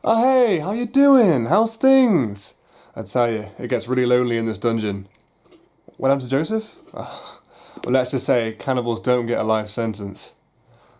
Oh hey, how you doing? How's things? I tell you, it gets really lonely in this dungeon. What happened to Joseph? Oh, well, let's just say cannibals don't get a life sentence.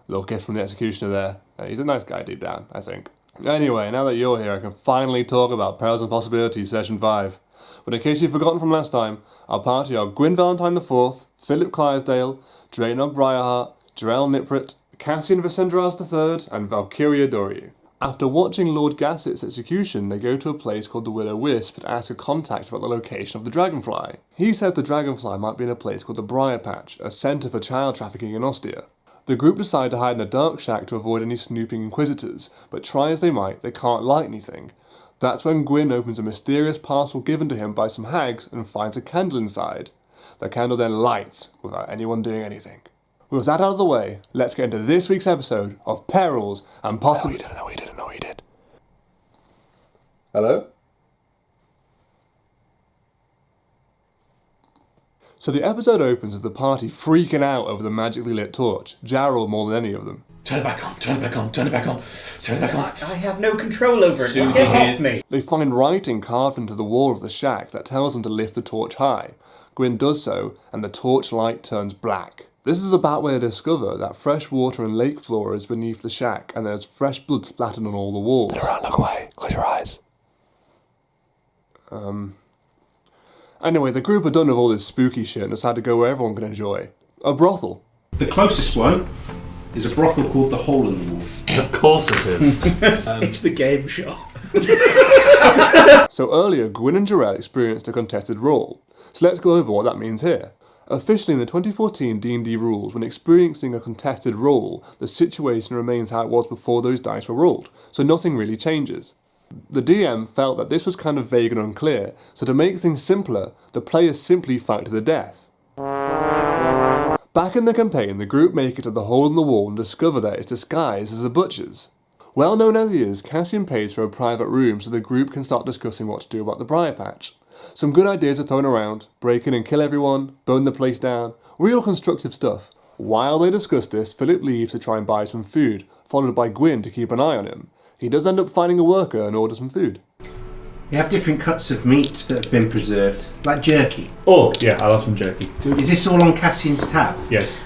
Little gift from the executioner there. He's a nice guy deep down, I think. Anyway, now that you're here, I can finally talk about Perils and Possibilities Session 5. But in case you've forgotten from last time, our party are Gwyn Valentine IV, Philip Clydesdale, Draenog Briarheart, Jarell Niprit, Cassian Vicendras III, and Valkyria Doriu. After watching Lord Gassett's execution, they go to a place called the Willow Wisp and ask a contact about the location of the Dragonfly. He says the Dragonfly might be in a place called the Briar Patch, a centre for child trafficking in Ostia. The group decide to hide in a dark shack to avoid any snooping inquisitors, but try as they might, they can't light anything. That's when Gwyn opens a mysterious parcel given to him by some hags and finds a candle inside. The candle then lights without anyone doing anything. With that out of the way, let's get into this week's episode of Perils and Possibilities. No, he did. Hello? So the episode opens with the party freaking out over the magically lit torch, Jarell more than any of them. Turn it back on. I have no control over it. Susie Get off is- me. They find writing carved into the wall of the shack that tells them to lift the torch high. Gwyn does so, and the torch light turns black. This is about where they discover that fresh water and lake floor is beneath the shack, and there's fresh blood splattered on all the walls. Turn around, look away. Close your eyes. Anyway, the group are done with all this spooky shit and decide to go where everyone can enjoy. A brothel. The closest one is a brothel called the Hole in the Wall. Of course it is. It's the game shop. So earlier, Gwyn and Jarell experienced a contested roll. So let's go over what that means here. Officially in the 2014 D&D rules, when experiencing a contested roll, the situation remains how it was before those dice were rolled, so nothing really changes. The DM felt that this was kind of vague and unclear, so to make things simpler, the players simply fight to the death. Back in the campaign, the group make it to the hole in the wall and discover that it's disguised as a butcher's. Well known as he is, Cassian pays for a private room so the group can start discussing what to do about the Briar Patch. Some good ideas are thrown around: break in and kill everyone, burn the place down, real constructive stuff. While they discuss this, Philip leaves to try and buy some food, followed by Gwyn to keep an eye on him. He does end up finding a worker and orders some food. You have different cuts of meat that have been preserved, like jerky. Oh, yeah, I'll have some jerky. Is this all on Cassian's tab? Yes.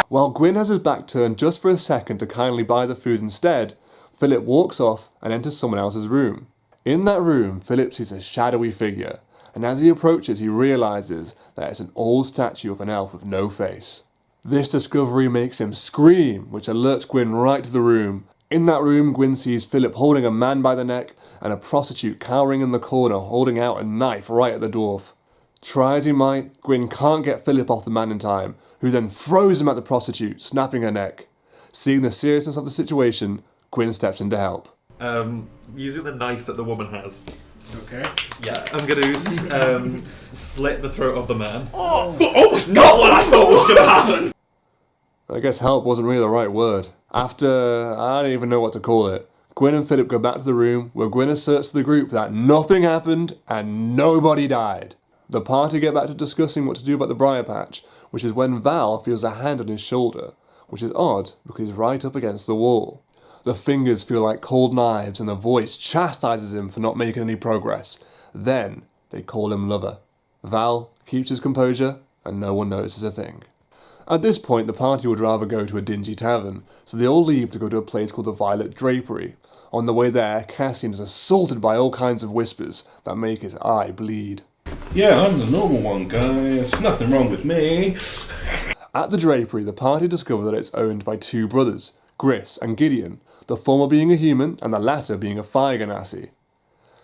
While Gwyn has his back turned just for a second to kindly buy the food instead, Philip walks off and enters someone else's room. In that room, Philip sees a shadowy figure, and as he approaches he realises that it's an old statue of an elf with no face. This discovery makes him scream, which alerts Gwyn right to the room. In that room, Gwyn sees Philip holding a man by the neck and a prostitute cowering in the corner holding out a knife right at the dwarf. Try as he might, Gwyn can't get Philip off the man in time, who then throws him at the prostitute, snapping her neck. Seeing the seriousness of the situation, Gwyn steps in to help. Using the knife that the woman has. Okay. Yeah, I'm gonna slit the throat of the man. Oh, not what I thought was going to happen. I guess help wasn't really the right word. After, I don't even know what to call it, Gwyn and Philip go back to the room where Gwyn asserts to the group that nothing happened and nobody died. The party get back to discussing what to do about the Briar Patch, which is when Val feels a hand on his shoulder, which is odd because he's right up against the wall. The fingers feel like cold knives and the voice chastises him for not making any progress. Then they call him lover. Val keeps his composure and no one notices a thing. At this point, the party would rather go to a dingy tavern, so they all leave to go to a place called the Violet Drapery. On the way there, Cassian is assaulted by all kinds of whispers that make his eye bleed. Yeah, I'm the normal one, guys. Nothing wrong with me. At the Drapery, the party discover that it's owned by two brothers, Gris and Gideon, the former being a human and the latter being a fire ganassi.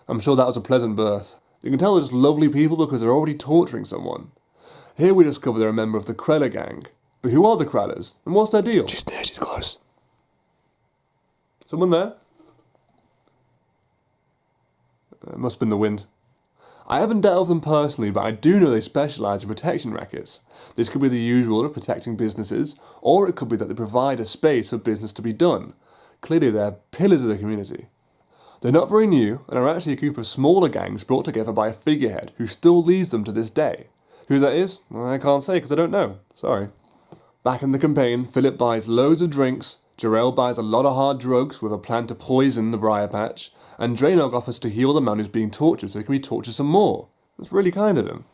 I'm sure that was a pleasant birth. You can tell they're just lovely people because they're already torturing someone. Here we discover they're a member of the Kreller gang. But who are the Krellers, and what's their deal? She's there, she's close. Someone there? It must have been the wind. I haven't dealt with them personally, but I do know they specialise in protection rackets. This could be the usual of protecting businesses, or it could be that they provide a space for business to be done. Clearly they're pillars of the community. They're not very new, and are actually a group of smaller gangs brought together by a figurehead who still leads them to this day. Who that is, I can't say because I don't know. Sorry. Back in the campaign, Philip buys loads of drinks, Jarell buys a lot of hard drugs with a plan to poison the briar patch, and Drainog offers to heal the man who's being tortured so he can be tortured some more. That's really kind of him.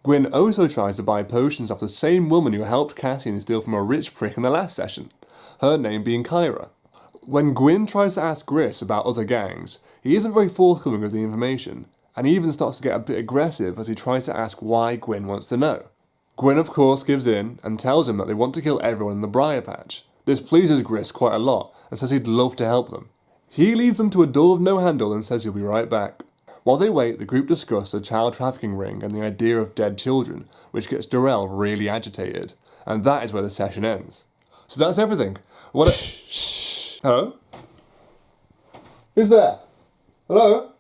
Gwyn also tries to buy potions off the same woman who helped Cassian steal from a rich prick in the last session, her name being Kyra. When Gwyn tries to ask Gris about other gangs, he isn't very forthcoming with the information, and he even starts to get a bit aggressive as he tries to ask why Gwyn wants to know. Gwyn of course gives in and tells him that they want to kill everyone in the briar patch. This pleases Gris quite a lot and says he'd love to help them. He leads them to a door with no handle and says he'll be right back. While they wait, the group discuss a child trafficking ring and the idea of dead children, which gets Jarell really agitated, and that is where the session ends. So that's everything. Hello? Who's there? Hello?